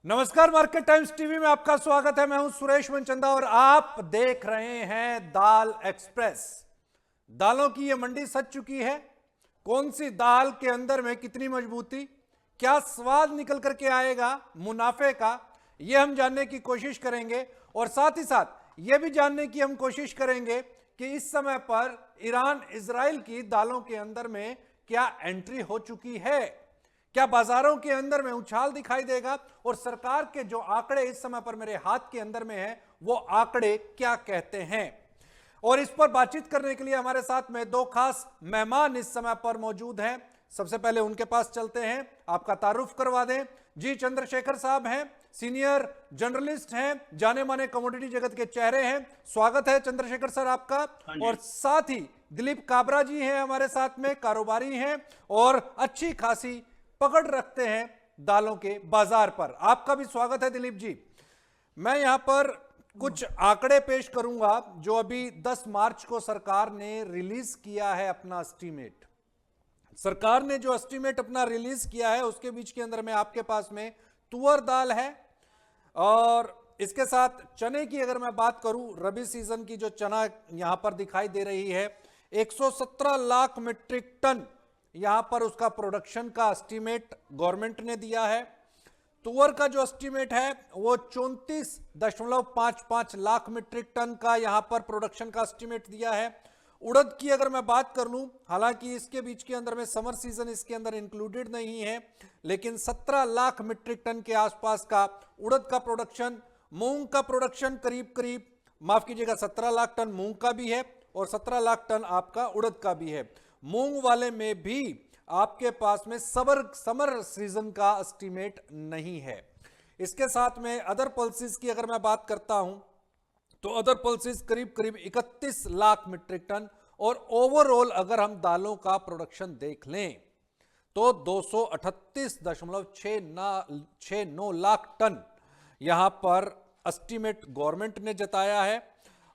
नमस्कार, market times TV में आपका स्वागत है। मैं हूं सुरेश मनचंदा और आप देख रहे हैं दाल एक्सप्रेस। दालों की यह मंडी सज चुकी है। कौन सी दाल के अंदर में कितनी मजबूती, क्या स्वाद निकल करके आएगा मुनाफे का, यह हम जानने की कोशिश करेंगे। और साथ ही साथ यह भी जानने की हम कोशिश करेंगे कि इस समय पर ईरान इजराइल की दालों के अंदर में क्या एंट्री हो चुकी है, क्या बाजारों के अंदर में उछाल दिखाई देगा, और सरकार के जो आंकड़े इस समय पर मेरे हाथ के अंदर में है वो आंकड़े क्या कहते हैं। और इस पर बातचीत करने के लिए हमारे साथ में दो खास मेहमान इस समय पर मौजूद हैं। सबसे पहले उनके पास चलते हैं, आपका तारुफ करवा दें। जी चंद्रशेखर साहब हैं, सीनियर जर्नलिस्ट हैं, जाने माने कमोडिटी जगत के चेहरे हैं। स्वागत है चंद्रशेखर सर आपका। और साथ ही दिलीप काबरा जी हैं हमारे साथ में, कारोबारी हैं और अच्छी खासी पकड़ रखते हैं दालों के बाजार पर। आपका भी स्वागत है दिलीप जी। मैं यहां पर कुछ आंकड़े पेश करूंगा जो अभी 10 मार्च को सरकार ने रिलीज किया है अपना एस्टीमेट। सरकार ने जो एस्टीमेट अपना रिलीज किया है उसके बीच के अंदर में आपके पास में तुअर दाल है, और इसके साथ चने की अगर मैं बात करूं, रबी सीजन की जो चना यहां पर दिखाई दे रही है 117 लाख मीट्रिक टन यहां पर उसका प्रोडक्शन का एस्टीमेट गवर्नमेंट ने दिया है। तुअर का जो एस्टीमेट है वो 34.55 लाख मीट्रिक टन का यहां पर प्रोडक्शन का एस्टीमेट दिया है। उड़द की अगर मैं बात कर लूं, हालांकि इसके बीच के अंदर में समर सीजन इसके अंदर इंक्लूडेड नहीं है, लेकिन 17 लाख मीट्रिक टन के आसपास का उड़द का प्रोडक्शन। मूंग का प्रोडक्शन करीब करीब, माफ कीजिएगा, 17 लाख टन मूंग का भी है और 17 लाख टन आपका उड़द का भी है। मूंग वाले में भी आपके पास में समर सीजन का एस्टीमेट नहीं है। इसके साथ में अदर पल्सेस की अगर मैं बात करता हूं तो अदर पल्सेस करीब करीब 31 लाख मीट्रिक टन, और ओवरऑल अगर हम दालों का प्रोडक्शन देख लें तो 238.69 लाख टन यहां पर एस्टीमेट गवर्नमेंट ने जताया है।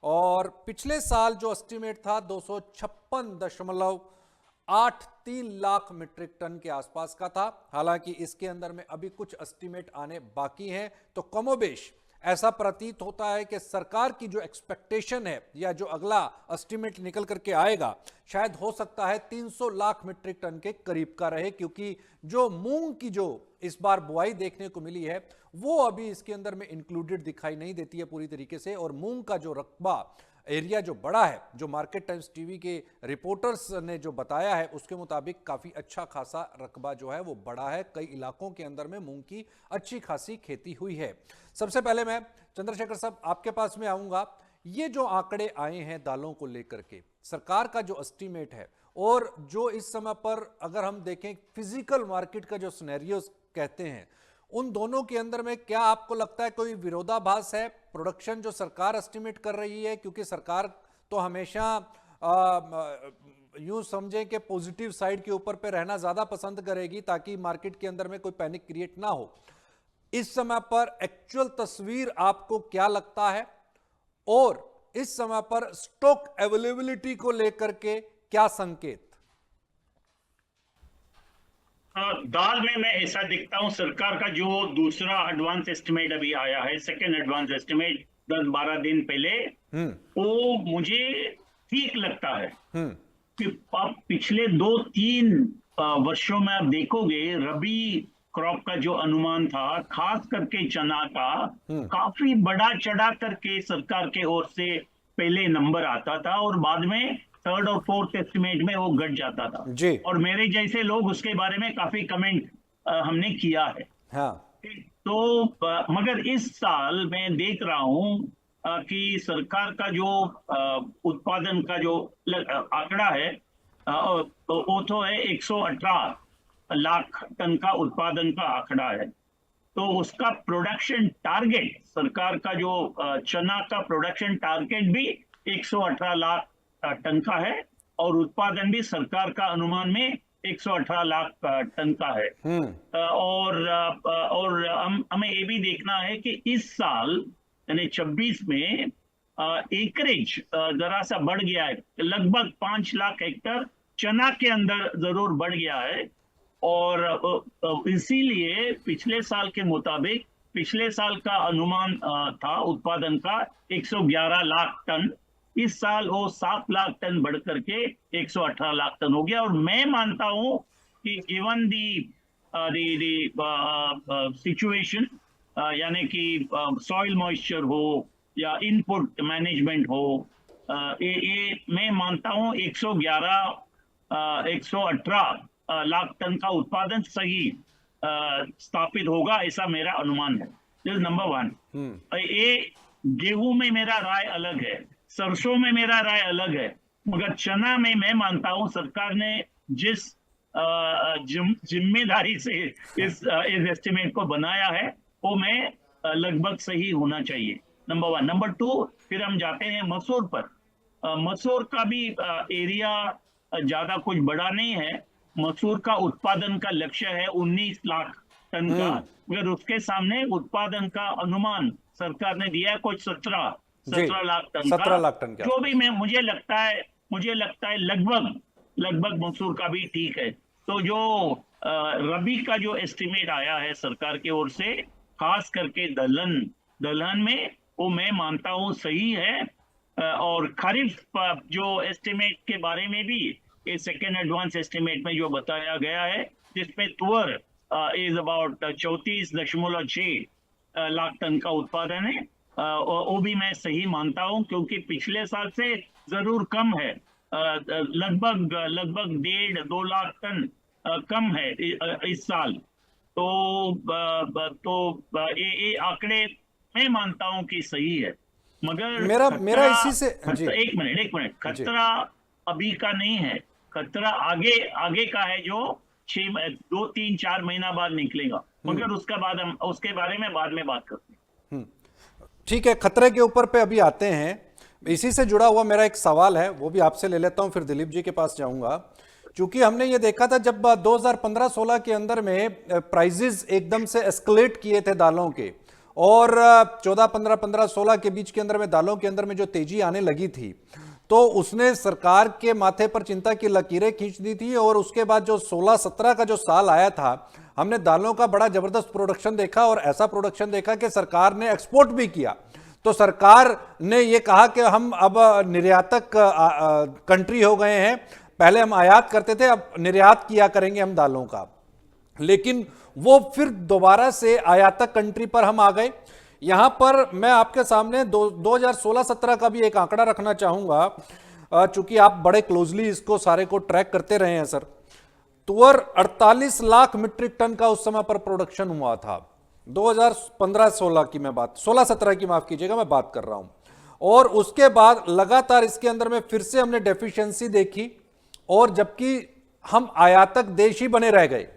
और पिछले साल जो एस्टीमेट था 256.83 लाख मीट्रिक टन के आसपास का था। हालांकि इसके अंदर में अभी कुछ एस्टीमेट आने बाकी हैं, तो कमोबेश ऐसा प्रतीत होता है कि सरकार की जो एक्सपेक्टेशन है या जो अगला एस्टीमेट निकल करके आएगा शायद हो सकता है 300 लाख मीट्रिक टन के करीब का रहे, क्योंकि जो मूंग की जो इस बार बुआई देखने को मिली है वो अभी इसके अंदर में इंक्लूडेड दिखाई नहीं देती है पूरी तरीके से। और मूंग का जो रकबा एरिया जो बड़ा है, जो मार्केट टाइम्स टीवी के रिपोर्टर्स ने जो बताया है उसके मुताबिक काफी अच्छा खासा रकबा जो है वो बड़ा है। कई इलाकों के अंदर में मूंग की अच्छी खासी खेती हुई है। सबसे पहले मैं चंद्रशेखर साहब आपके पास में आऊंगा। ये जो आंकड़े आए हैं दालों को लेकर के, सरकार का जो एस्टीमेट है और जो इस समय पर अगर हम देखें फिजिकल मार्केट का जो सिनेरियोस कहते हैं, उन दोनों के अंदर में क्या आपको लगता है कोई विरोधाभास है? प्रोडक्शन जो सरकार एस्टिमेट कर रही है, क्योंकि सरकार तो हमेशा यूं समझें कि पॉजिटिव साइड के ऊपर पे रहना ज्यादा पसंद करेगी ताकि मार्केट के अंदर में कोई पैनिक क्रिएट ना हो। इस समय पर एक्चुअल तस्वीर आपको क्या लगता है, और इस समय पर स्टॉक अवेलेबिलिटी को लेकर के क्या संकेत? दाल में मैं ऐसा दिखता हूं, सरकार का जो दूसरा एडवांस एस्टिमेट अभी आया है, सेकंड एडवांस एस्टिमेट 10-12 दिन पहले, वो मुझे ठीक लगता है कि पिछले 2-3 वर्षों में आप देखोगे रबी क्रॉप का जो अनुमान था, खास करके चना का, काफी बड़ा चढ़ा करके सरकार के ओर से पहले नंबर आता था और बाद में थर्ड और फोर्थ एस्टिमेट में वो घट जाता था जी। और मेरे जैसे लोग उसके बारे में काफी कमेंट हमने किया है। हाँ। तो मगर इस साल मैं देख रहा हूं कि सरकार का जो उत्पादन का जो आंकड़ा है वो तो है 118 लाख टन का उत्पादन का आंकड़ा है। तो उसका प्रोडक्शन टारगेट, सरकार का जो चना का प्रोडक्शन टारगेट भी 118 लाख टन का है और उत्पादन भी सरकार का अनुमान में 118 लाख टन का है। और हमें ये भी देखना है कि इस साल यानी 26 में एकरेज जरा सा बढ़ गया है, लगभग 5 लाख हेक्टर चना के अंदर जरूर बढ़ गया है। और इसीलिए पिछले साल के मुताबिक पिछले साल का अनुमान था उत्पादन का 111 लाख टन। इस साल वो 7 लाख टन बढ़ करके 118 लाख टन हो गया। और मैं मानता हूं कि गिवन दी सिचुएशन, यानी कि सॉइल मॉइस्चर हो या इनपुट मैनेजमेंट हो, ये मैं मानता हूं 118 लाख टन का उत्पादन सही स्थापित होगा, ऐसा मेरा अनुमान है। This number 1। ये गेहूं में मेरा राय अलग है, सरसों में मेरा राय अलग है, मगर चना में मैं मानता हूं सरकार ने जिस जिम्मेदारी से इस एस्टिमेट को बनाया है वो मैं लगभग सही होना चाहिए। नंबर 1। नंबर 2, फिर हम जाते हैं मसूर पर। मसूर का भी एरिया ज्यादा कुछ बड़ा नहीं है। मसूर का उत्पादन का लक्ष्य है 19 लाख टन का, मगर उसके सामने उत्पादन का अनुमान सरकार ने दिया है कुछ 17 लाख टन 17 लाख टन का। जो भी मुझे लगता है लगभग मसूर का भी ठीक है। तो जो रबी का जो एस्टिमेट आया है सरकार की ओर से, खास करके दलहन में, वो मैं मानता हूं सही है। और खरीफ जो एस्टिमेट के बारे में भी ये सेकेंड एडवांस एस्टिमेट में जो बताया गया है, जिसमें तुअर इज अबाउट 34.6 लाख टन का उत्पादन है, वो भी मैं सही मानता हूं, क्योंकि पिछले साल से जरूर कम है। लगभग 1.5-2 लाख टन कम है इस साल। तो ये आंकड़े मैं मानता हूं कि सही है, मगर मेरा इसी से जी। एक मिनट, खतरा अभी का नहीं है, खतरा आगे का है, जो 2-3-4 महीना बाद निकलेगा, मगर उसके बारे में बाद में बात करते हैं। ठीक है, खतरे के ऊपर पे अभी आते हैं। इसी से जुड़ा हुआ मेरा एक सवाल है, वो भी आपसे ले लेता हूं, फिर दिलीप जी के पास जाऊंगा। क्योंकि हमने ये देखा था जब 2015-16 के अंदर में प्राइजेस एकदम से एस्केलेट किए थे दालों के, और 14-15-15-16 के बीच के अंदर में दालों के अंदर में जो तेजी आने लगी थी, तो उसने सरकार के माथे पर चिंता की लकीरें खींच दी थी। और उसके बाद जो 16-17 का जो साल आया था, हमने दालों का बड़ा जबरदस्त प्रोडक्शन देखा, और ऐसा प्रोडक्शन देखा कि सरकार ने एक्सपोर्ट भी किया। तो सरकार ने यह कहा कि हम अब निर्यातक कंट्री हो गए हैं, पहले हम आयात करते थे, अब निर्यात किया करेंगे हम दालों का। लेकिन वो फिर दोबारा से आयातक कंट्री पर हम आ गए। यहां पर मैं आपके सामने 2016-17 का भी एक आंकड़ा रखना चाहूंगा, चूंकि आप बड़े क्लोजली इसको सारे को ट्रैक करते रहे हैं सर। तुअर 48 लाख मीट्रिक टन का उस समय पर प्रोडक्शन हुआ था। 2015-16 की मैं बात, 16-17 की माफ कीजिएगा मैं बात कर रहा हूं। और उसके बाद लगातार इसके अंदर में फिर से हमने डेफिशिएंसी देखी, और जबकि हम आयातक देश ही बने रह गए,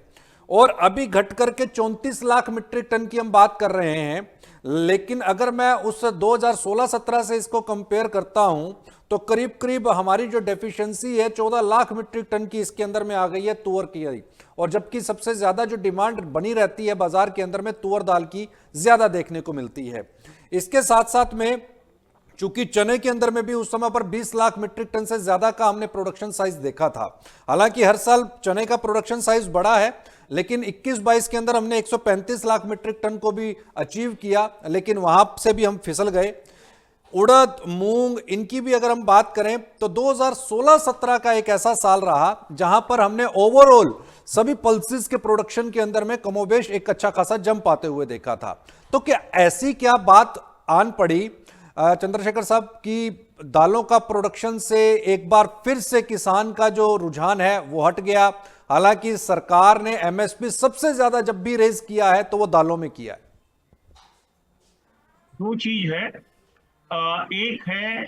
और अभी घट करके 34 लाख मीट्रिक टन की हम बात कर रहे हैं। लेकिन अगर मैं उस 2016-17 से इसको कंपेयर करता हूं, तो करीब करीब हमारी जो डेफिशिएंसी है 14 लाख मीट्रिक टन की इसके अंदर में आ गई है तुअर की। और जबकि सबसे ज्यादा जो डिमांड बनी रहती है बाजार के अंदर में तुअर दाल की ज्यादा देखने को मिलती है। इसके साथ साथ में चूंकि चने के अंदर में भी उस समय पर 20 लाख मीट्रिक टन से ज्यादा का हमने प्रोडक्शन साइज देखा था। हालांकि हर साल चने का प्रोडक्शन साइज बढ़ा है, लेकिन 21-22 के अंदर हमने 135 लाख मीट्रिक टन को भी अचीव किया, लेकिन वहां से भी हम फिसल गए। उड़द, मूंग, इनकी भी अगर हम बात करें तो 2016-17 का एक ऐसा साल रहा जहां पर हमने ओवरऑल सभी पल्सेस के प्रोडक्शन के अंदर में कमोबेश एक अच्छा खासा जंप आते हुए देखा था। तो क्या ऐसी क्या बात आन पड़ी चंद्रशेखर साहब की दालों का प्रोडक्शन से एक बार फिर से किसान का जो रुझान है वो हट गया? हालांकि सरकार ने एमएसपी सबसे ज्यादा जब भी रेज किया है तो वो दालों में किया है। दो चीज है, एक है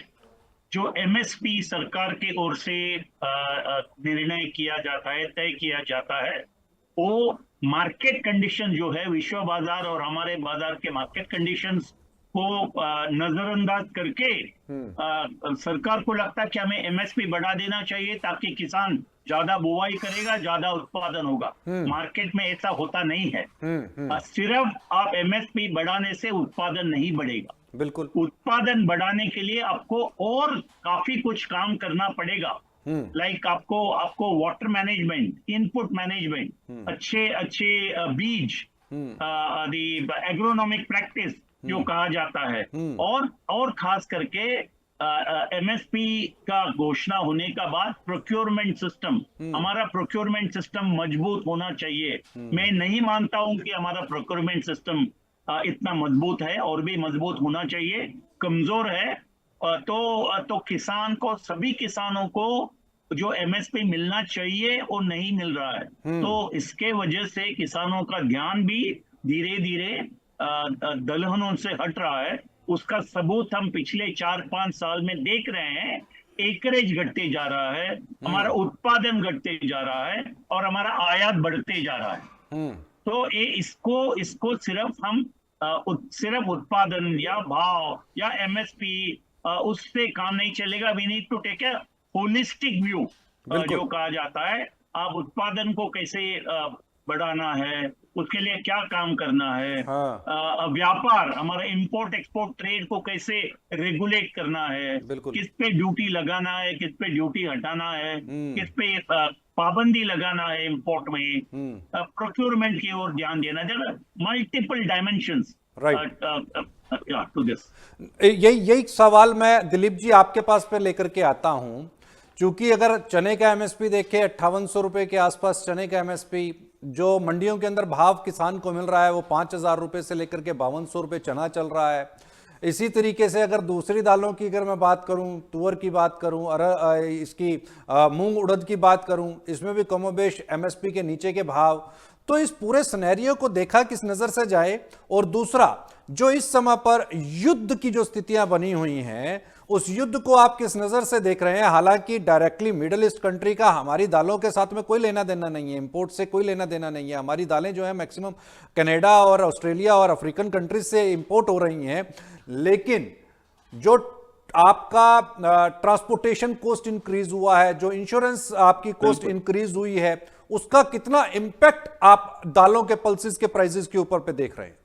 जो एमएसपी सरकार की ओर से निर्णय किया जाता है, तय किया जाता है, वो मार्केट कंडीशन जो है, विश्व बाजार और हमारे बाजार के मार्केट कंडीशंस को नजरअंदाज करके सरकार को लगता है कि हमें एमएसपी बढ़ा देना चाहिए ताकि किसान ज्यादा बुवाई करेगा, ज्यादा उत्पादन होगा। मार्केट में ऐसा होता नहीं है। सिर्फ आप एमएसपी बढ़ाने से उत्पादन नहीं बढ़ेगा। बिल्कुल, उत्पादन बढ़ाने के लिए आपको और काफी कुछ काम करना पड़ेगा। लाइक आपको वाटर मैनेजमेंट, इनपुट मैनेजमेंट, अच्छे बीज द एग्रोनॉमिक प्रैक्टिस जो कहा जाता है, और खास करके एमएसपी का घोषणा होने का बाद प्रोक्योरमेंट सिस्टम, हमारा प्रोक्योरमेंट सिस्टम मजबूत होना चाहिए। मैं नहीं मानता हूं कि हमारा प्रोक्योरमेंट सिस्टम इतना मजबूत है, और भी मजबूत होना चाहिए। कमजोर है तो किसान को, सभी किसानों को जो एमएसपी मिलना चाहिए वो नहीं मिल रहा है। तो इसके वजह से किसानों का ध्यान भी धीरे धीरे दलहनों से हट रहा है। उसका सबूत हम पिछले 4-5 साल में देख रहे हैं। एकरेज घटते जा रहा है, हमारा उत्पादन घटते जा रहा है, और हमारा आयात बढ़ते जा रहा है। तो इसको सिर्फ हम सिर्फ उत्पादन या भाव या एमएसपी उससे काम नहीं चलेगा। We need to take a holistic view, जो कहा जाता है। आप उत्पादन को कैसे बढ़ाना है, उसके लिए क्या काम करना है, व्यापार, हमारा इंपोर्ट एक्सपोर्ट ट्रेड को कैसे रेगुलेट करना है, किस पे ड्यूटी लगाना है, किस पे ड्यूटी हटाना है, किस पे पाबंदी लगाना है इंपोर्ट में, प्रोक्योरमेंट की ओर ध्यान देना। Multiple dimensions to this. यही सवाल मैं दिलीप जी आपके पास पे लेकर के आता हूं, क्योंकि अगर चने का एमएसपी देखें 5800 रुपए के आसपास चने का एमएसपी, जो मंडियों के अंदर भाव किसान को मिल रहा है वो 5000 रुपए से लेकर के 5200 रुपए चना चल रहा है। इसी तरीके से अगर दूसरी दालों की अगर मैं बात करूं, तुअर की बात करूं, और इसकी मूंग उड़द की बात करूं, इसमें भी कमोबेश एमएसपी के नीचे के भाव। तो इस पूरे सिनेरियो को देखा किस नजर से जाए, और दूसरा जो इस समय पर युद्ध की जो स्थितियां बनी हुई हैं, उस युद्ध को आप किस नजर से देख रहे हैं? हालांकि डायरेक्टली मिडिल ईस्ट कंट्री का हमारी दालों के साथ में कोई लेना देना नहीं है, इंपोर्ट से कोई लेना देना नहीं है। हमारी दालें जो है मैक्सिमम कनाडा और ऑस्ट्रेलिया और अफ्रीकन कंट्रीज से इंपोर्ट हो रही हैं, लेकिन जो आपका ट्रांसपोर्टेशन कॉस्ट इंक्रीज हुआ है, जो इंश्योरेंस आपकी कॉस्ट इंक्रीज हुई है, उसका कितना इंपैक्ट आप दालों के पल्सेस के प्राइसेस के ऊपर पे देख रहे हैं?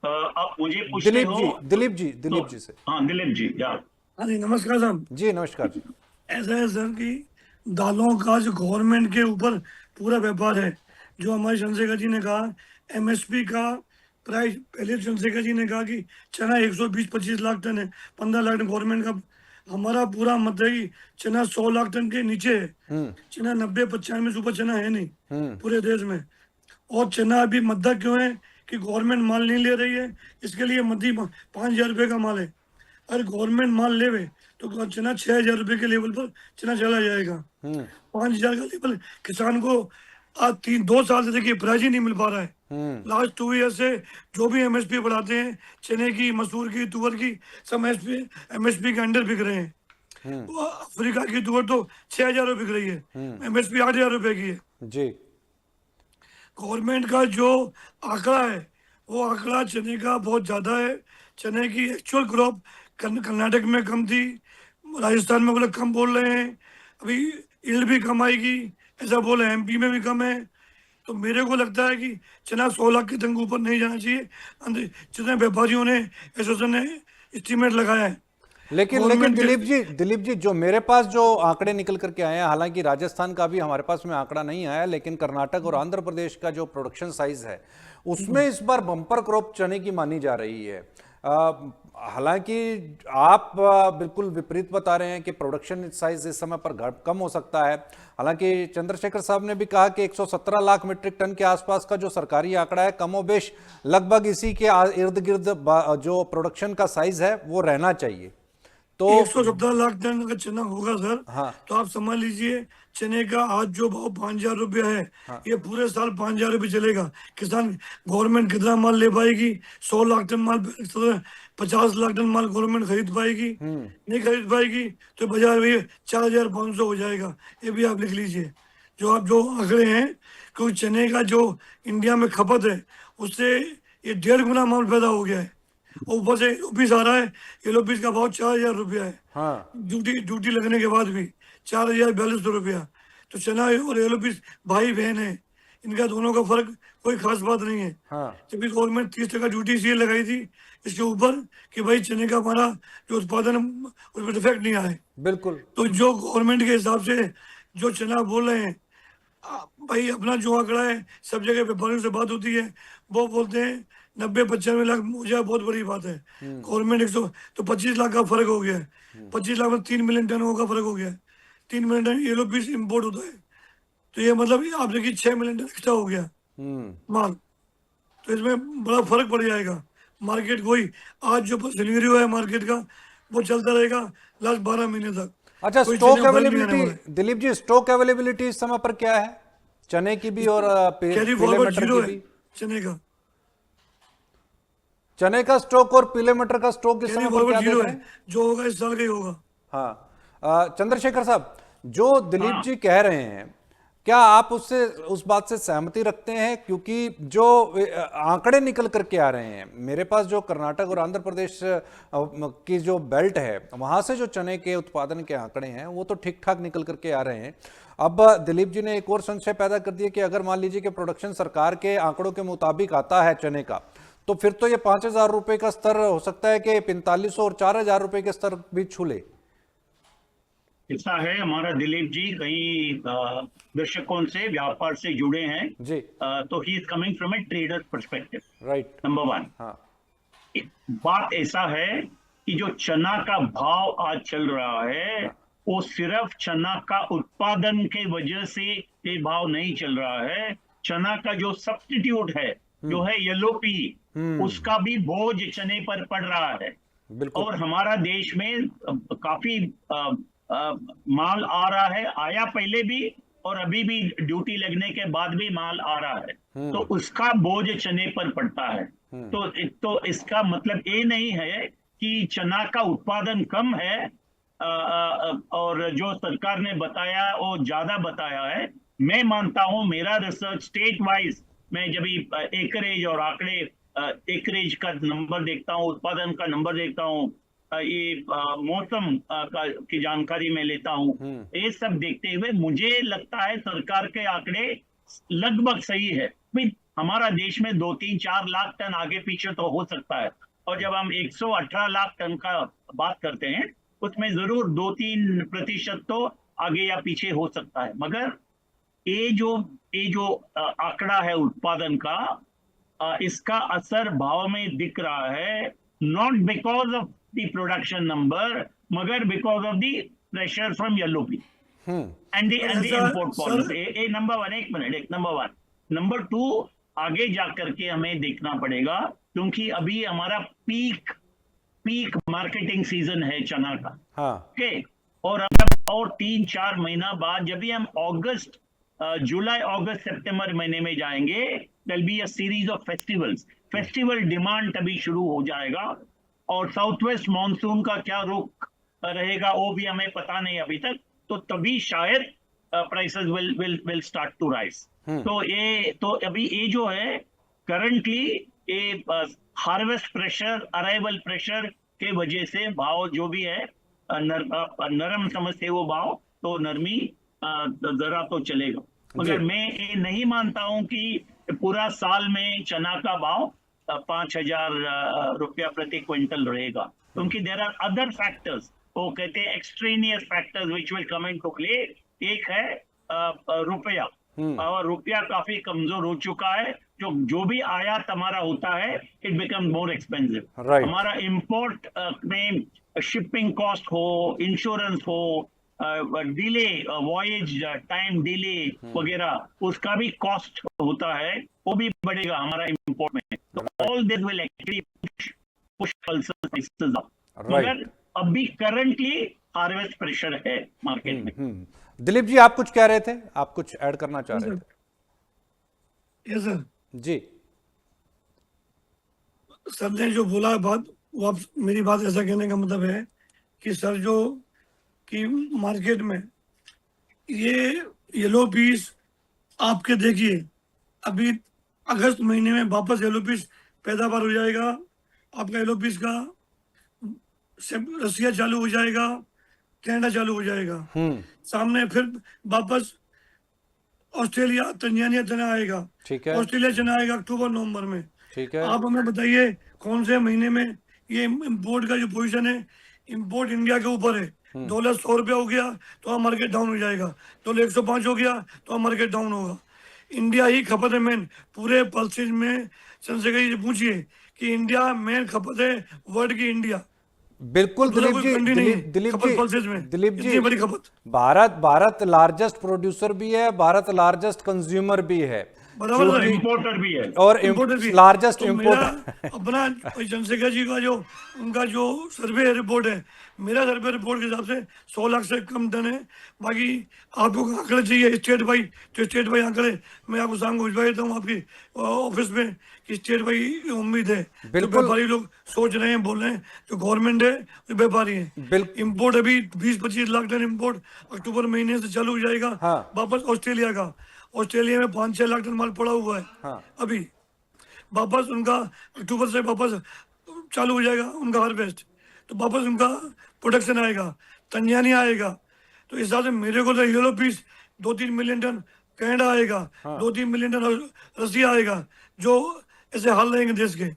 आप मुझे पूछते हो दिलीप जी से। हाँ, दिलीप जी, हाँ जी, नमस्कार साहब। जी नमस्कार जी। ऐसा है सर कि दालों का जो गवर्नमेंट के ऊपर पूरा व्यापार है, जो हमारे चंद्रशेखर जी ने कहा एमएसपी का प्राइस, पहले चंद्रशेखर जी ने कहा कि चना 120-25 लाख टन है, 15 लाख टन गवर्नमेंट का। हमारा पूरा मत है कि चना 100 लाख टन के नीचे है। चना 90-95 सुपर चना है नहीं पूरे देश में। और चना अभी मद्दा क्यों है कि गवर्नमेंट माल नहीं ले रही है, इसके लिए मद्दी 5000 रुपये का माल है। अगर गवर्नमेंट माल लेवे तो चना 6000 रुपये के लेवल पर चना चला जाएगा। 5000 का लेवल किसान को आज 2 साल से देखिए प्राइस ही नहीं मिल पा रहा है। लास्ट 2 ईयर से जो भी एमएसपी बढ़ाते हैं, चने की, मसूर की, तुअर की, सब एमएसपी के अंडर बिक रहे हैं। तो अफ्रीका की तुअर तो 6000 रुपये बिक रही है, एमएसपी 8000 रुपये की है जी। गवर्नमेंट का जो आंकड़ा है वो आंकड़ा चने का बहुत ज़्यादा है। चने की एक्चुअल क्रॉप कर्नाटक में कम थी, राजस्थान में बोले कम बोल रहे हैं, अभी यील्ड भी कम आएगी ऐसा बोले, एमपी में भी कम है। तो मेरे को लगता है कि चना 100 लाख के तंग ऊपर नहीं जाना चाहिए, जितने व्यापारियों ने, एसोसिएशन ने एस्टीमेट लगाया है। लेकिन दिलीप जी जो मेरे पास जो आंकड़े निकल करके आए हैं, हालांकि राजस्थान का भी हमारे पास में आंकड़ा नहीं आया, लेकिन कर्नाटक और आंध्र प्रदेश का जो प्रोडक्शन साइज है उसमें इस बार बम्पर क्रॉप चने की मानी जा रही है। हालांकि आप बिल्कुल विपरीत बता रहे हैं कि प्रोडक्शन साइज इस समय पर कम हो सकता है। हालांकि चंद्रशेखर साहब ने भी कहा कि 117 लाख मीट्रिक टन के आसपास का जो सरकारी आंकड़ा है, कमोबेश लगभग इसी के इर्द गिर्द जो प्रोडक्शन का साइज है वो रहना चाहिए। तो 117 लाख टन अगर चना होगा सर, हाँ, तो आप समझ लीजिए चने का आज जो भाव 5000 रुपया है, हाँ, ये पूरे साल 5000 रुपये चलेगा। किसान, गवर्नमेंट कितना माल ले पाएगी? 100 लाख टन माल, 50 लाख टन माल गवर्नमेंट खरीद पाएगी? नहीं खरीद पाएगी। तो बाजार में 4500 हो जाएगा। ये भी आप लिख लीजिए जो आप जो आंकड़े हैं, क्योंकि चने का जो इंडिया में खपत है उससे ये 1.5 गुना माल पैदा हो गया है। ऊपर से येलो पीस आ रहा है, येलो पीस का भाव 4000 रुपया है। हाँ। ड्यूटी लगने के बाद भी 4042 रुपया। तो चना और येलो पीस भाई बहन है, इनका दोनों का फर्क कोई खास बात नहीं है। हाँ। जब गवर्नमेंट 30% ड्यूटी इसलिए लगाई थी इसके ऊपर कि भाई चने का हमारा जो उत्पादन उस पर इफेक्ट नहीं आए। बिल्कुल। तो जो गवर्नमेंट के हिसाब से जो चना बोल रहे हैं भाई अपना जो आंकड़ा है, सब जगह व्यापारियों से बात होती है, वो बोलते हैं 90-95 लाख मुझे बहुत बड़ी बात है। गवर्नमेंट 100 तो 25 लाख का फर्क हो गया है। 25 लाख में 3 मिलियन टन का फर्क हो गया है। 3 million ton yellow peas import होता है, तो ये मतलब आप देखिए 6 मिलियन टन एक्स्ट्रा हो गया माल। तो इसमें बड़ा फर्क पड़ जाएगा। मार्केट वही आज जो सिनेरियो है मार्केट का, वो चलता रहेगा लास्ट 12 महीने तक। अच्छा, कोई स्टॉक चीज़ें फर्क नहीं आने वाला है। Availability Dilip ji, stock availability इस समय पर क्या है, चने की भी और कैरी पीले फॉरवर्ड मटर जीरो की है भी? चने का। चने का स्टॉक और पीले मटर का स्टॉक इस कैरी समय पर फॉरवर्ड क्या देख जीरो रहे है, हैं? जो होगा इस साल का ही होगा। हाँ, चंद्रशेखर साहब, जो दिलीप हाँ। जी कह रहे हैं, क्या आप उससे उस बात से सहमति रखते हैं? क्योंकि जो आंकड़े निकल करके आ रहे हैं, मेरे पास जो कर्नाटक और आंध्र प्रदेश की जो बेल्ट है, वहां से जो चने के उत्पादन के आंकड़े हैं वो तो ठीक ठाक निकल करके आ रहे हैं। अब दिलीप जी ने एक और संशय पैदा कर दिया कि अगर मान लीजिए कि प्रोडक्शन सरकार के आंकड़ों के मुताबिक आता है चने का, तो फिर तो ये 5,000 रुपए का स्तर हो सकता है कि 4500 और 4,000 रुपए के स्तर भी छू ले। ऐसा है, हमारा दिलीप जी कई दशकों से व्यापार से जुड़े हैं। जी। तो he is coming from A trader perspective, right. Number one. हाँ। बात ऐसा है कि जो चना का भाव आज चल रहा है, हाँ। वो सिर्फ चना का उत्पादन के वजह से ये भाव नहीं चल रहा है। चना का जो सब्स्टिट्यूट है, जो है येलो पी, उसका भी बोझ चने पर पड़ रहा है। बिल्कुल। और हमारा देश में काफी माल आ रहा है, आया पहले भी और अभी भी ड्यूटी लगने के बाद भी माल आ रहा है, तो उसका बोझ चने पर पड़ता है। तो इसका मतलब ये नहीं है कि चना का उत्पादन कम है और जो सरकार ने बताया वो ज्यादा बताया है। मैं मानता हूं, मेरा रिसर्च स्टेट वाइज, मैं जब एकरेज और आंकड़े, एकरेज का नंबर देखता हूँ, उत्पादन का नंबर देखता हूँ, ये मौसम की जानकारी में लेता हूँ, ये सब देखते हुए मुझे लगता है सरकार के आंकड़े लगभग सही है। भाई हमारा देश में 2-3-4 लाख टन आगे पीछे तो हो सकता है, और जब हम 118 लाख टन का बात करते हैं, उसमें जरूर 2-3% तो आगे या पीछे हो सकता है। मगर ये जो आंकड़ा है उत्पादन का, इसका असर भाव में दिख रहा है, not because of the production number, मगर because of the pressure from yellow pea and the import policy. Number one, एक मिनट, नंबर वन। नंबर टू, आगे जाकर के हमें देखना पड़ेगा, क्योंकि अभी हमारा पीक मार्केटिंग सीजन है चना का। हाँ। ओके, और 3-4 महीना बाद जब भी हम अगस्त, जुलाई, अगस्त, सितंबर महीने में जाएंगे, there'll be a series of festivals. Festival demand तभी शुरू हो जाएगा, और साउथ वेस्ट मानसून का क्या रुख रहेगा वो भी हमें पता नहीं अभी तक, तो तभी शायद prices will start to rise. तो अभी ये जो है करंटली, ये हार्वेस्ट प्रेशर, अराइवल प्रेशर के वजह से भाव जो भी है नरम समझते वो भाव, तो नरमी जरा तो चलेगा। मगर मैं ये नहीं मानता हूं कि पूरा साल में चना का भाव 5,000 रुपया प्रति क्विंटल रहेगा, क्योंकि देयर आर अदर फैक्टर्स, वो कहते हैं extraneous factors which will come into play. एक है रुपया, और रुपया काफी कमजोर हो चुका है। जो भी आयात हमारा होता है, इट बिकम मोर एक्सपेंसिव। हमारा इंपोर्ट में शिपिंग कॉस्ट हो, इंश्योरेंस हो, डिले, वॉयज टाइम डिले वगैरह, उसका भी कॉस्ट होता है, वो भी बढ़ेगा हमारा इंपोर्ट में। तो all this will actually push prices up. मगर अभी करंटली हार्वेस्ट प्रेशर है मार्केट में। दिलीप जी, आप कुछ कह रहे थे, आप कुछ ऐड करना चाह रहे थे? यस सर जी। सर ने जो बोला बात, वो आप, मेरी बात ऐसा कहने का मतलब है कि सर जो कि मार्केट में ये येलो पीस आपके देखिए, अभी अगस्त महीने में वापस येलो पीस पैदावार हो जाएगा आपका। येलो पीस का रसिया चालू हो जाएगा, कनाडा चालू हो जाएगा, सामने फिर वापस ऑस्ट्रेलिया, तंजानिया चना आएगा, ठीक है। ऑस्ट्रेलिया चना आएगा अक्टूबर नवंबर में। ठीक है। आप हमें बताइए कौन से महीने में ये इम्पोर्ट का जो पोजीशन है, इम्पोर्ट इंडिया के ऊपर है, $100 हो गया तो वहाँ मार्केट डाउन हो जाएगा, $105 हो गया तो वहाँ मार्केट डाउन होगा। इंडिया ही खपत है मेन पूरे पल्सेज में। चंद्रशेखर जी से पूछिए कि इंडिया मेन खपत है वर्ल्ड की, इंडिया बिल्कुल दूसरा दिलीप कोई जी, कंट्री नहीं है दिलीप खपत जी, पल्सेज में, दिलीप जी, इतनी बड़ी खपत। भारत लार्जेस्ट प्रोड्यूसर भी है, भारत लार्जेस्ट कंज्यूमर भी है, बराबर और है, इम्पोर्टर भी है। और इम्पोर्टर भी है। लार्जेस्ट तो मेरा इम्पोर्टर। अपना चंद्रशेखर जी का जो उनका जो सर्वे रिपोर्ट है, मेरा सर्वे रिपोर्ट के हिसाब से 100 लाख से कम टन है। बाकी आपको आंकड़े चाहिए स्टेट वाई, तो स्टेट वाई आंकड़े मैं आपको शाम को भिजवा देता हूँ आपकी ऑफिस में कि स्टेट वाई उम्मीद है। तो बिल्कुल। व्यापारी लोग सोच रहे हैं, बोल रहे हैं, जो गवर्नमेंट है जो व्यापारी है। इम्पोर्ट अभी 20-25 लाख टन इम्पोर्ट अक्टूबर महीने से चालू हो जाएगा। हाँ। वापस ऑस्ट्रेलिया का, ऑस्ट्रेलिया में 5-6 लाख टन माल पड़ा हुआ है। हाँ। अभी वापस उनका अक्टूबर से वापस चालू हो जाएगा उनका हार्वेस्ट, तो वापस उनका प्रोडक्शन आएगा, तंजानिया आएगा। तो इस हिसाब से मेरे को तो yellow peas 2-3 million ton Canada आएगा, 2-3 मिलियन टन रसिया आएगा, जो ऐसे हाल रहेंगे देश के।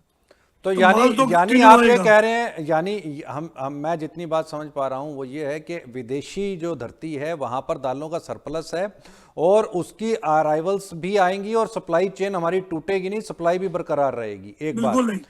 तो माल तो यानी continue आप ये आएगा। कह रहे हैं, यानी हम मैं जितनी बात समझ पा रहा हूं वो ये है कि विदेशी जो धरती है वहां पर दालों का सरप्लस है और उसकी अराइवल्स भी आएंगी और सप्लाई चेन हमारी टूटेगी नहीं, सप्लाई भी बरकरार रहेगी। एक बात बिल्कुल नहीं।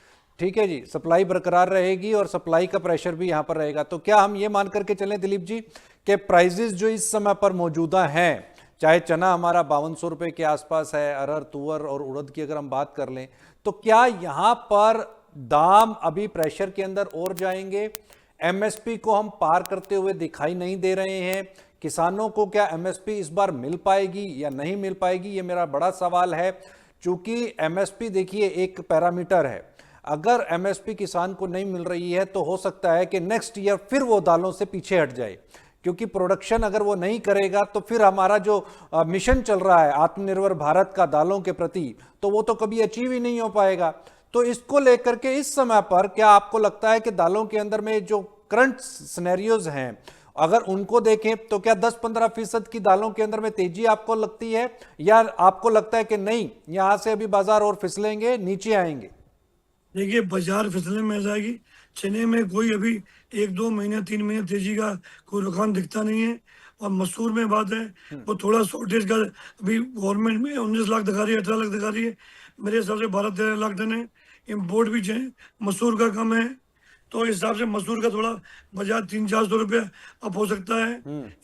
ठीक है जी, सप्लाई बरकरार रहेगी और सप्लाई का प्रेशर भी यहां पर रहेगा। तो क्या हम ये मान करके चलें दिलीप जी कि प्राइजेस जो इस समय पर मौजूदा हैं, चाहे चना हमारा 5200 रुपए के आसपास है, अरहर, तुअर और उड़द की अगर हम बात कर लें, तो क्या यहां पर दाम अभी प्रेशर के अंदर और जाएंगे? एमएसपी को हम पार करते हुए दिखाई नहीं दे रहे हैं। किसानों को क्या एमएसपी इस बार मिल पाएगी या नहीं मिल पाएगी, ये मेरा बड़ा सवाल है। चूंकि एमएसपी देखिए एक पैरामीटर है, अगर एमएसपी किसान को नहीं मिल रही है तो हो सकता है कि नेक्स्ट ईयर फिर वो दालों से पीछे हट जाए, क्योंकि प्रोडक्शन अगर वो नहीं करेगा तो फिर हमारा जो मिशन चल रहा है आत्मनिर्भर भारत का दालों के प्रति, तो वो तो कभी अचीव ही नहीं हो पाएगा। तो इसको लेकर के इस समय पर क्या आपको लगता है कि दालों के अंदर में जो करंट सिनेरियोज हैं, अगर उनको देखें तो क्या 10-15% की दालों के अंदर में तेजी आपको लगती है, या आपको लगता है कि नहीं, यहां से अभी बाजार और फिसलेंगे, नीचे आएंगे? देखिए बाजार फिसलने में आ जाएगी। चने में कोई अभी 1-2 महीने 3 महीने तेजी का कोई रुझान दिखता नहीं है। और मसूर में बात है वो थोड़ा शॉर्टेज का अभी गवर्नमेंट में 19 लाख दिखा रही है, 18 लाख दिखा रही है। मेरे हिसाब से 12-13 लाख टन है। इम्पोर्ट भी मसूर का कम है, तो इस हिसाब से मसूर का थोड़ा बाजार 300-400 रुपये अप हो सकता है।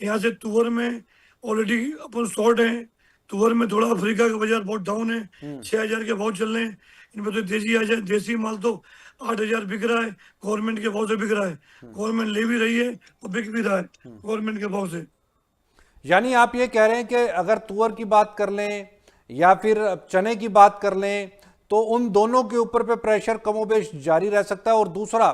यहाँ से तुअर में ऑलरेडी अपन शॉर्ट है, तुअर में थोड़ा अफ्रीका का बाजार बहुत डाउन है, 6,000 के भाव चल रहे हैं। इनमें तो तेजी आ जाए। देसी माल तो 8,000 बिक रहा है, गवर्नमेंट के भाव से बिक रहा है। गवर्नमेंट ले भी रही है और बिक भी रहा है गवर्नमेंट के भाव से। यानी आप ये कह रहे हैं कि अगर तुअर की बात कर लें या फिर चने की बात कर लें तो उन दोनों के ऊपर पे प्रेशर कमोबेश जारी रह सकता है। और दूसरा,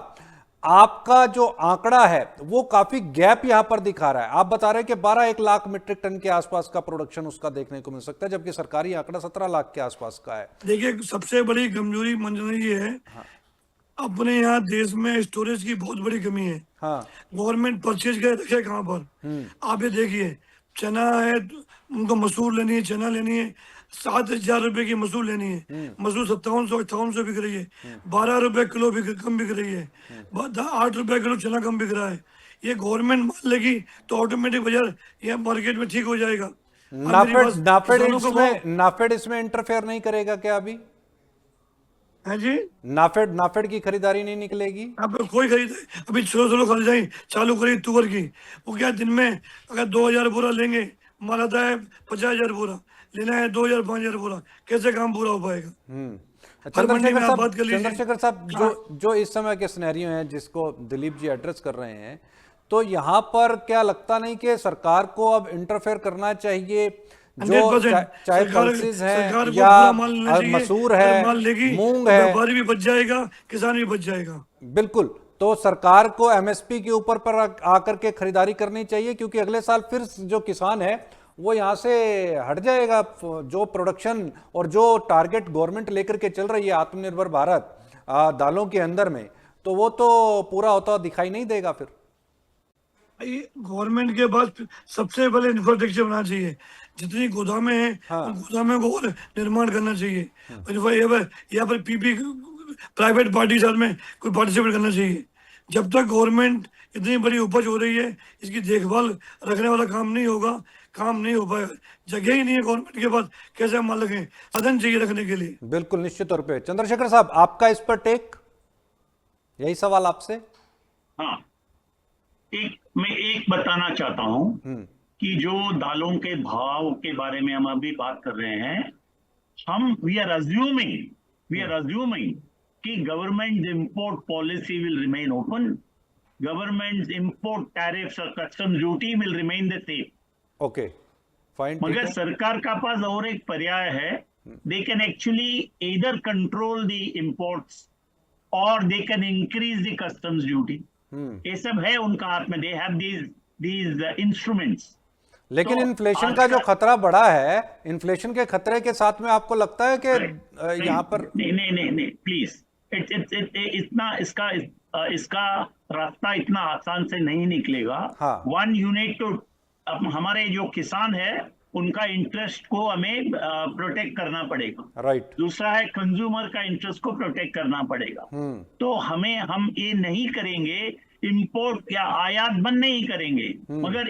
आपका जो आंकड़ा है वो काफी गैप यहां पर दिखा रहा है। आप बता रहे हैं कि 12-1 लाख मीट्रिक टन के आसपास का प्रोडक्शन उसका देखने को मिल सकता है, जबकि सरकारी आंकड़ा 17 लाख के आसपास का है। देखिए सबसे बड़ी कमजोरी मंजूरी ये है, अपने यहाँ देश में स्टोरेज की बहुत बड़ी कमी है। हाँ। गवर्नमेंट परचेज कर रखे कहाँ पर? आप ये देखिए, चना है तो उनको मसूर लेनी है, चना लेनी है, 7,000 रुपए की मसूर लेनी है। मसूर 5700-5800 बिक रही है। 12 रुपए किलो कम बिक रही है। 8 रुपए किलो चना कम बिक रहा है। ये गवर्नमेंट मान लेगी तो ऑटोमेटिक बाजार ये मार्केट में ठीक हो जाएगा। नाफेड इसमें इंटरफेयर नहीं करेगा क्या अभी? है जी, नाफेड की खरीदारी नहीं निकलेगी? अब कोई खरीद अभी स्लो खरीदारी चालू करी तुअर की। वो क्या दिन में अगर 2,000 बोरा लेंगे, माल आता है 50,000 बोरा, लेना है 2,000-5,000 बोरा, कैसे काम पूरा हो पाएगा? चंद्रशेखर साहब, जो इस समय के सिनेरियो हैं जिसको दिलीप जी एड्रेस कर रहे हैं, तो यहाँ पर क्या लगता नहीं कि सरकार को अब इंटरफेयर करना चाहिए? जो चाहे पल्सेस है या मसूर है, मूंग है, व्यापारी भी बच जाएगा, किसान भी बच जाएगा। बिल्कुल। तो सरकार को एमएसपी के ऊपर पर आकर के खरीदारी करनी चाहिए, क्योंकि अगले साल फिर जो किसान है वो यहाँ से हट जाएगा। जो प्रोडक्शन और जो टारगेट गवर्नमेंट लेकर के चल रही है आत्मनिर्भर भारत दालों के अंदर में, तो वो तो पूरा होता दिखाई नहीं देगा। फिर गवर्नमेंट के पास सबसे पहले इंफ्रास्ट्रक्चर बनाना चाहिए। जितनी गोदामें हैं उन गोदामों को और निर्माण करना चाहिए। या फिर पीपी प्राइवेट पार्टी साथ में कोई पार्टिसिपेट करना चाहिए। जब तक गवर्नमेंट इतनी बड़ी उपज हो रही है, इसकी देखभाल रखने वाला काम नहीं होगा, काम नहीं हो पाएगा। जगह ही नहीं है गवर्नमेंट के पास, कैसे हम माल रखें? साधन चाहिए रखने के लिए। बिल्कुल निश्चित तौर पे। चंद्रशेखर साहब, आपका इस पर टेक, यही सवाल आपसे। हाँ, मैं एक बताना चाहता हूं कि जो दालों के भाव के बारे में हम अभी बात कर रहे हैं, हम वी आर अज्यूमिंग कि government import policy will remain open, government import tariffs और custom duty will remain the same. Okay fine, मगर सरकार का पास और एक पर्याय है, they can actually either control the imports और they can increase the customs duty. ये सब है उनका हाथ में, दे हैव दीज इंस्ट्रूमेंट्स। लेकिन तो इन्फ्लेशन का जो खतरा बढ़ा है, इन्फ्लेशन के खतरे के साथ में आपको लगता है कि यहाँ पर नहीं प्लीज, इतना इसका रास्ता इतना आसान से नहीं निकलेगा। हाँ। वन यूनिट टू, हमारे जो किसान है उनका इंटरेस्ट को हमें प्रोटेक्ट करना पड़ेगा। राइट। दूसरा है कंज्यूमर का इंटरेस्ट को प्रोटेक्ट करना पड़ेगा। तो हम ये नहीं करेंगे, इंपोर्ट या आयात बंद नहीं करेंगे, मगर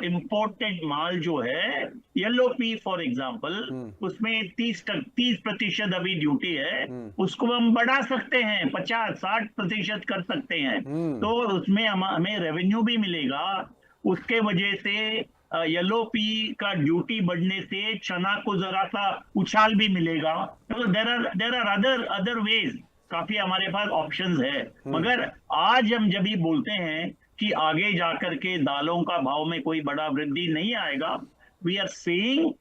इंपोर्टेड माल जो है, येलो पी फॉर एग्जांपल, उसमें 30% अभी ड्यूटी है, उसको हम बढ़ा सकते हैं, 50-60% कर सकते हैं। तो उसमें हमें रेवेन्यू भी मिलेगा। उसके वजह से येलो पी का ड्यूटी बढ़ने से चना को जरा सा उछाल भी मिलेगा। तो देयर आर अदर वेज, काफी हमारे पास ऑप्शंस है। मगर आज हम जब भी बोलते हैं कि आगे जाकर के दालों का भाव में कोई बड़ा वृद्धि नहीं आएगा, we are saying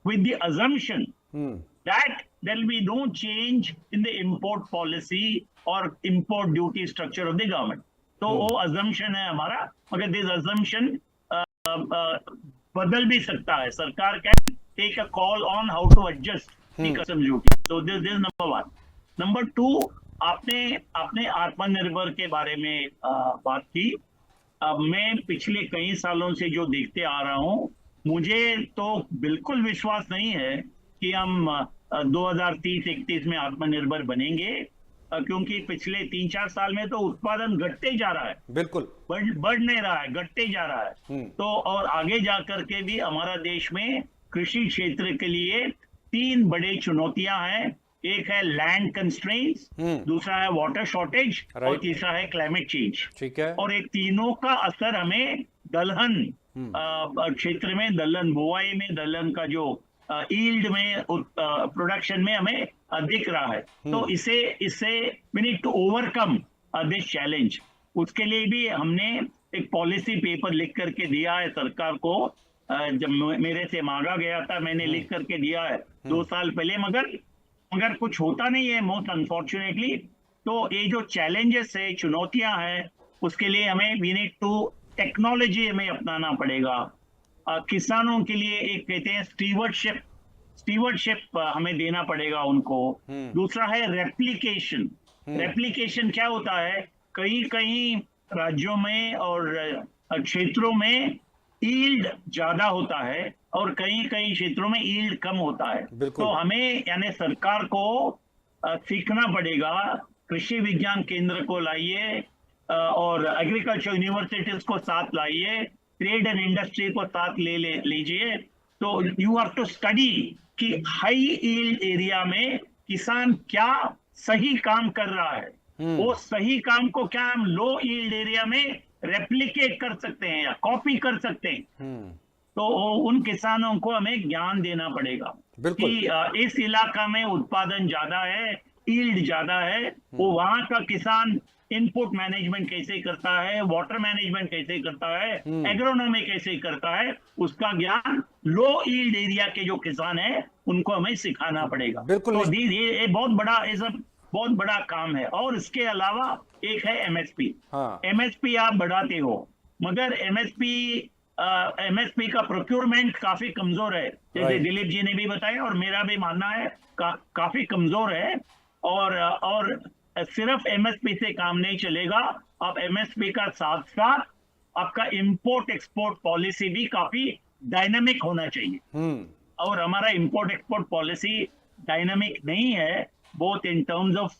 with the assumption that there will be no change in the import policy और import duty structure of the government. तो वो अजम्पशन है हमारा, मगर दिस अजम्पशन बदल भी सकता है। सरकार can take a call on how to adjust the custom duty. तो दिस नंबर 1। नंबर 2, आपने आत्मनिर्भर के बारे में बात की। मैं पिछले कई सालों से जो देखते आ रहा हूं, मुझे तो बिल्कुल विश्वास नहीं है कि हम 2030-31 में आत्मनिर्भर बनेंगे, क्योंकि पिछले 3-4 साल में तो उत्पादन घटते जा रहा है, बिल्कुल बढ़ नहीं रहा है, घटते जा रहा है। तो और आगे जाकर के भी हमारा देश में कृषि क्षेत्र के लिए 3 बड़े चुनौतियां हैं। एक है लैंड कंस्ट्रेंट्स, दूसरा है वाटर शॉर्टेज, और तीसरा है क्लाइमेट चेंज। ठीक है। और एक तीनों का असर हमें दलहन क्षेत्र में, दलहन बुआई में, दलहन का जो ईल्ड में, प्रोडक्शन में हमें दिख रहा है। तो इसे we need to overcome this challenge. उसके लिए भी हमने एक पॉलिसी पेपर लिख करके दिया है सरकार को। जब मेरे से मांगा गया था, मैंने लिख करके दिया है 2 साल पहले, मगर कुछ होता नहीं है, मोस्ट अनफॉर्चुनेटली। तो ये जो चैलेंजेस है, चुनौतियां हैं, उसके लिए हमें वी नीड टू टेक्नोलॉजी हमें अपनाना पड़ेगा। किसानों के लिए एक कहते हैं स्टीवर्डशिप हमें देना पड़ेगा उनको। दूसरा है रेप्लिकेशन। रेप्लिकेशन क्या होता है? कई राज्यों में और क्षेत्रों में ईल्ड ज्यादा होता है और कई क्षेत्रों में ईल्ड कम होता है। तो हमें यानी सरकार को सीखना पड़ेगा। कृषि विज्ञान केंद्र को लाइए और एग्रीकल्चर यूनिवर्सिटीज को साथ लाइए, ट्रेड एंड इंडस्ट्री को साथ लीजिए। तो यू हैव टू स्टडी कि हाई ईल्ड एरिया में किसान क्या सही काम कर रहा है, वो सही काम को क्या हम लो ईल्ड एरिया में रेप्लिकेट कर सकते हैं या कॉपी कर सकते हैं। तो उन किसानों को हमें ज्ञान देना पड़ेगा कि इस इलाका में उत्पादन ज्यादा है, ईल्ड ज्यादा है, वो वहां का किसान इनपुट मैनेजमेंट कैसे करता है, वाटर मैनेजमेंट कैसे करता है, एग्रोनॉमी कैसे करता है, उसका ज्ञान लो ईल्ड एरिया के जो किसान है उनको हमें सिखाना पड़ेगा। बिल्कुल। तो ये बहुत बड़ा काम है। और इसके अलावा एक है एमएसपी। एमएसपी आप बढ़ाते हो, मगर एमएसपी का प्रोक्योरमेंट काफी कमजोर है, जैसे दिलीप जी ने भी बताया और मेरा भी मानना है काफी कमजोर है। और सिर्फ एमएसपी से काम नहीं चलेगा। आप एमएसपी का साथ साथ आपका इंपोर्ट एक्सपोर्ट पॉलिसी भी काफी डायनामिक होना चाहिए। और हमारा इंपोर्ट एक्सपोर्ट पॉलिसी डायनामिक नहीं है, both in terms of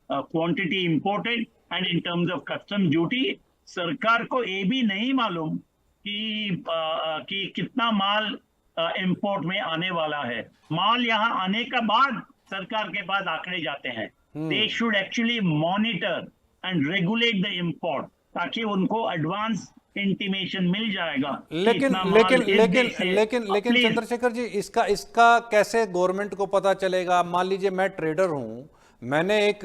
quantity imported and in terms of custom duty सरकार को ये भी नहीं मालूम कि कितना माल इंपोर्ट में आने वाला है। माल यहाँ आने का बाद सरकार के पास आंकड़े जाते हैं। They should actually monitor and regulate the import, ताकि उनको एडवांस इंटीमेशन मिल जाएगा। लेकिन चंद्रशेखर जी, इसका कैसे गवर्नमेंट को पता चलेगा? मान लीजिए मैं ट्रेडर हूं, मैंने एक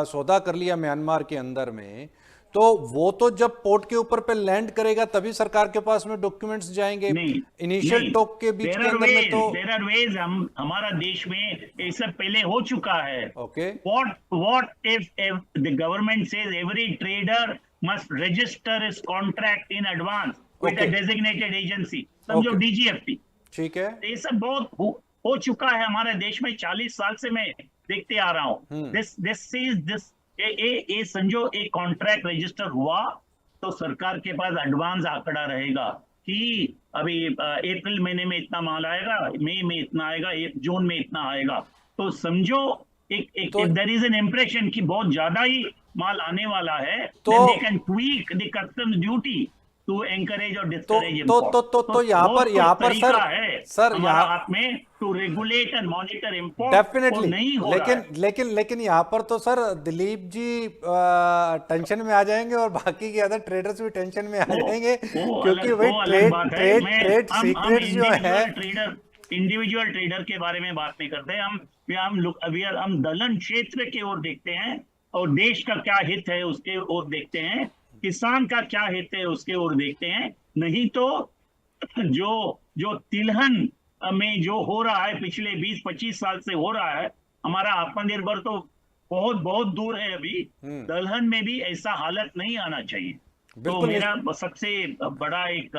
सौदा कर लिया म्यांमार के अंदर में, तो वो तो जब पोर्ट के ऊपर पे लैंड करेगा तभी सरकार के पास में डॉक्यूमेंट्स जाएंगे। इनिशियल टॉक के बीच के अंदर में तो देयर आर वेज, हमारा देश में ये सब पहले हो चुका है। Okay, what if the government says every trader must register his contract in advance with a designated agency, समझो DGFT। ठीक है, ये सब बहुत हो चुका है हमारे देश में। 40 साल से मैं देखते आ रहा हूँ। दिस ये समझो एक कॉन्ट्रैक्ट रजिस्टर हुआ तो सरकार के पास एडवांस आंकड़ा रहेगा कि अभी अप्रैल महीने में इतना माल आएगा, मई में इतना आएगा, जून में इतना आएगा। तो समझो एक देयर इज एन इंप्रेशन कि बहुत ज्यादा ही माल आने वाला है, तो they can tweak the customs duty to encourage और डिस्करेज इंपोर्ट। तो यहाँ पर सर हमारे हाथ में to regulate and monitor import definitely नहीं हो रहा है। लेकिन यहाँ पर तो सर दिलीप जी टेंशन में आ जाएंगे और बाकी के अदर ट्रेडर्स भी टेंशन में आ जाएंगे, क्योंकि वही ट्रेड सीक्रेट जो है। इंडिविजुअल ट्रेडर के बारे में बात नहीं करते हम दलहन क्षेत्र की ओर देखते हैं और देश का क्या हित है उसके ओर देखते हैं, किसान का क्या हित है उसके ओर देखते हैं। नहीं तो जो तिलहन में जो हो रहा है पिछले 20-25 साल से हो रहा है, हमारा आत्मनिर्भर तो बहुत बहुत दूर है अभी। दलहन में भी ऐसा हालत नहीं आना चाहिए। तो मेरा सबसे बड़ा एक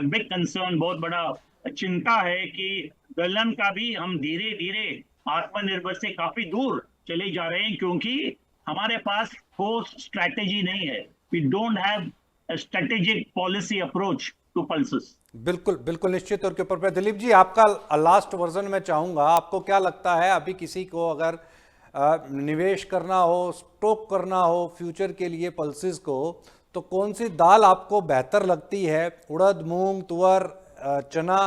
बिग कंसर्न, बहुत बड़ा चिंता है कि दलहन का भी हम धीरे धीरे आत्मनिर्भर से काफी दूर चले जा रहे हैं, क्योंकि हमारे पास ठोस स्ट्रैटेजी नहीं है। We don't have a strategic policy approach to pulses. बिल्कुल निश्चित तौर के ऊपर पे दिलीप जी आपका लास्ट वर्जन में चाहूंगा। आपको क्या लगता है, अभी किसी को अगर निवेश करना हो, स्टॉक करना हो फ्यूचर के लिए पल्सेस को, तो कौन सी दाल आपको बेहतर लगती है? उड़द, मूंग, तुअर, चना,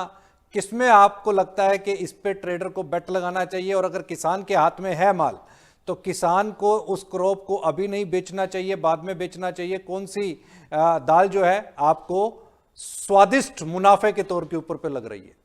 किसमें आपको लगता है कि इस पे ट्रेडर को बेट लगाना चाहिए? और अगर किसान के हाथ में है माल तो किसान को उस क्रॉप को अभी नहीं बेचना चाहिए, बाद में बेचना चाहिए? कौन सी दाल जो है आपको स्वादिष्ट मुनाफे के तौर के ऊपर पे लग रही है?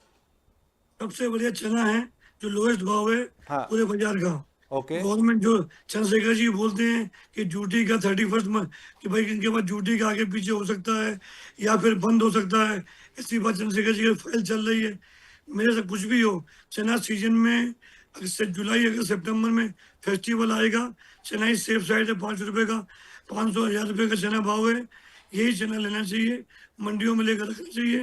सबसे बढ़िया चना है जो लोएस्ट भाव है पूरे बाजार का। ओके, गवर्नमेंट जो चंद्रशेखर जी बोलते हैं कि ड्यूटी का 31 में कि भाई इनके पास ड्यूटी का आगे पीछे हो सकता है या फिर बंद हो सकता है, इसी बात चंद्रशेखर जी की फाइल चल रही है। मेरे से कुछ भी हो, चना सीजन में जुलाई अगस्त सितंबर में फेस्टिवल आएगा, चना ही सेफ साइड है। 5 रुपए का 500-1000 रुपए का चना भाव है, यही चना लेना चाहिए, मंडियों में लेकर रखना चाहिए।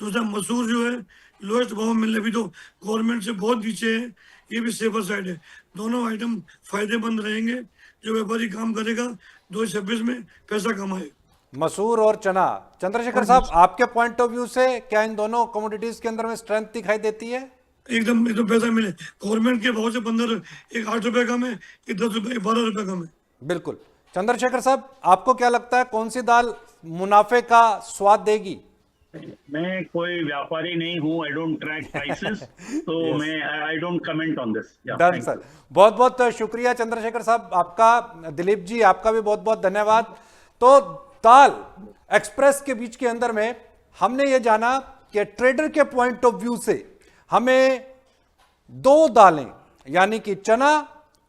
दूसरा मसूर जो है लोएस्ट भाव मिलने भी तो गवर्नमेंट से बहुत नीचे है, ये भी सेफर साइड है। दोनों आइटम फायदेमंद रहेंगे। जो व्यापारी काम करेगा 2026 में पैसा कमाएगा। मसूर और चना। चंद्रशेखर साहब, आपके पॉइंट ऑफ व्यू से क्या इन दोनों कमोडिटीज के अंदर में स्ट्रेंथ दिखाई देती है? एकदम पैसा मिले। गवर्नमेंट के भाव से 15 एक 8 रुपए कम है, कि 10 रुपए 12 रुपए कम है। बिल्कुल। चंद्रशेखर साहब, आपको क्या लगता है कौन सी दाल मुनाफे का स्वाद देगी? मैं कोई व्यापारी नहीं हूँ, आई डोंट ट्रैक प्राइसेस, तो मैं I don't comment on this. Done sir, बहुत बहुत शुक्रिया चंद्रशेखर साहब आपका। दिलीप जी आपका भी बहुत बहुत धन्यवाद। तो दाल एक्सप्रेस के बीच के अंदर में हमने ये जाना कि ट्रेडर के पॉइंट ऑफ व्यू से हमें दो दालें यानी कि चना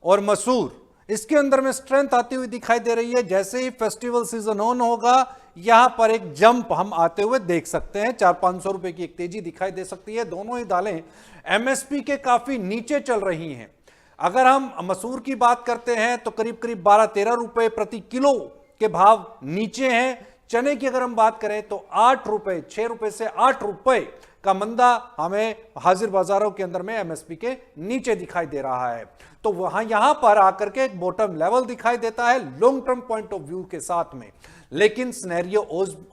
और मसूर, इसके अंदर में स्ट्रेंथ आती हुई दिखाई दे रही है। जैसे ही फेस्टिवल सीजन ऑन होगा, यहां पर एक जंप हम आते हुए देख सकते हैं, 400-500 रुपए की एक तेजी दिखाई दे सकती है। दोनों ही दालें एमएसपी के काफी नीचे चल रही हैं। अगर हम मसूर की बात करते हैं तो करीब करीब 12-13 रुपए प्रति किलो के भाव नीचे हैं। चने की अगर हम बात करें तो 8 रुपए, 6 रुपए से 8 रुपए का मंदा हमें हाजिर बाजारों के अंदर में एमएसपी के नीचे दिखाई दे रहा है। तो यहां पर आकर के एक बॉटम लेवल दिखाई देता है long term point of view के साथ में। लेकिन सिनेरियो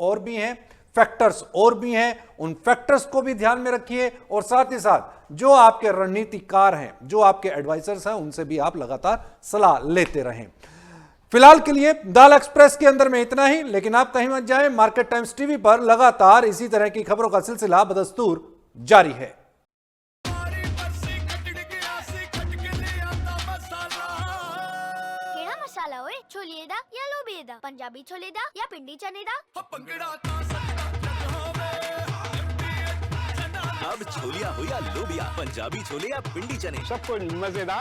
और भी हैं। फैक्टर्स और भी हैं, उन फैक्टर्स को भी ध्यान में रखिए और साथ ही साथ जो आपके रणनीतिकार हैं, जो आपके एडवाइजर्स हैं, उनसे भी आप लगातार सलाह लेते रहें। फिलहाल के लिए दाल एक्सप्रेस के अंदर में इतना ही, लेकिन आप कहीं मत जाएं, मार्केट टाइम्स टीवी पर लगातार इसी तरह की खबरों का सिलसिला बदस्तूर जारी है। केड़ा मसाला ओए, छोलिए दा या लोबिए दा, पंजाबी छोले दा या पिंडी चने दा। अब छोलिया हो या लोबिया, पंजाबी छोले या पिंडी चने, सबको मजेदार